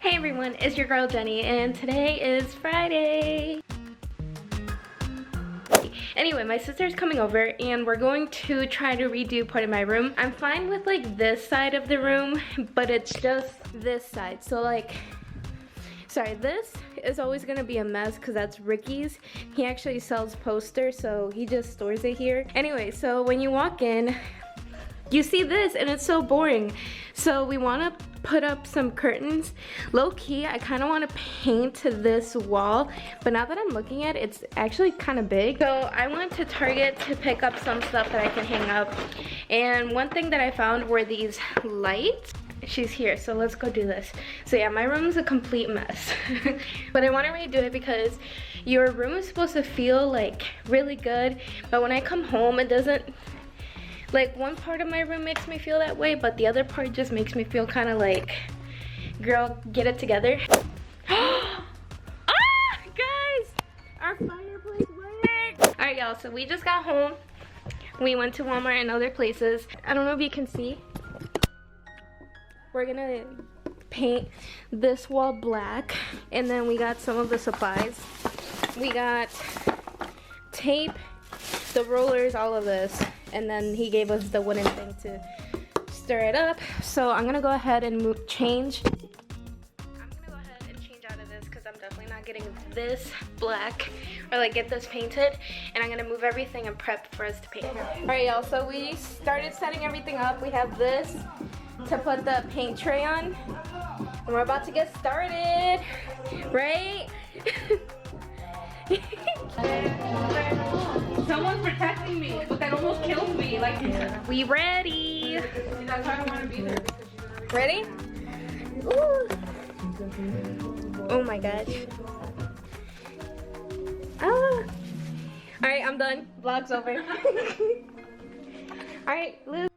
Hey everyone, it's your girl Jenny, and today is Friday. Anyway, my sister's coming over and we're going to try to redo part of my room. I'm fine with like this side of the room, but it's just this side. So like, sorry, this is always gonna be a mess because that's Ricky's. He actually sells posters, so he just stores it here. Anyway, so when you walk in, you see this and it's so boring. So we wanna put up some curtains. Low key, I kind of want to paint this wall, but now that I'm looking at it, it's actually kind of big. So I went to Target to pick up some stuff that I can hang up. And one thing that I found were these lights. She's here, so let's go do this. So yeah, my room is a complete mess. But I want to redo it because your room is supposed to feel like really good, but when I come home, it doesn't. Like, one part of my room makes me feel that way, but the other part just makes me feel kind of like, girl, get it together. Ah, guys, our fireplace worked. All right, y'all, so we just got home. We went to Walmart and other places. I don't know if you can see. We're gonna paint this wall black, and then we got some of the supplies. We got tape, the rollers, all of this. And then he gave us the wooden thing to stir it up. So I'm gonna go ahead and change. I'm gonna go ahead and change out of this because I'm definitely not getting this black or like get this painted. And I'm gonna move everything and prep for us to paint. All right, y'all, so we started setting everything up. We have this to put the paint tray on. And we're about to get started, right? Someone's protecting me, but that almost killed me. Like, we ready? That's why I don't want to be there. Ready? Ooh. Oh my gosh. Ah. All right, I'm done. Vlog's over. All right, Liz.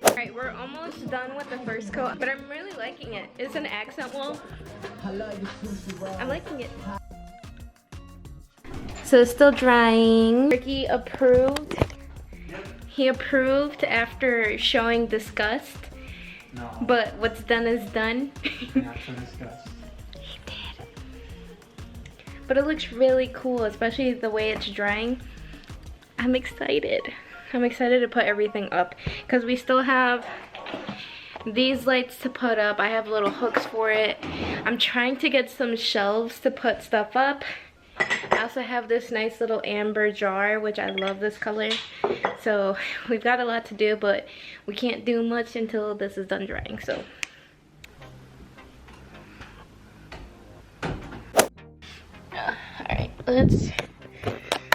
Alright, we're almost done with the first coat, but I'm really liking it. It's an accent wall. I'm liking it. So it's still drying. Ricky approved. He approved after showing disgust. No. But what's done is done. Not so disgust. He did. But it looks really cool, especially the way it's drying. I'm excited. I'm excited to put everything up because we still have these lights to put up. I have little hooks for it. I'm trying to get some shelves to put stuff up. I also have this nice little amber jar, which I love this color. So we've got a lot to do, but we can't do much until this is done drying. So alright,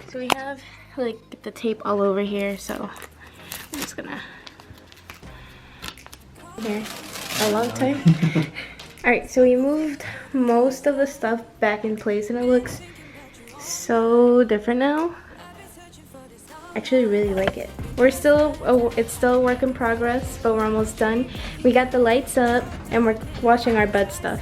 so we have like the tape all over here, so I'm just gonna here a long time. All right, so we moved most of the stuff back in place and it looks so different now. I actually really like it. It's still a work in progress, but we're almost done. We got the lights up and we're washing our bed stuff.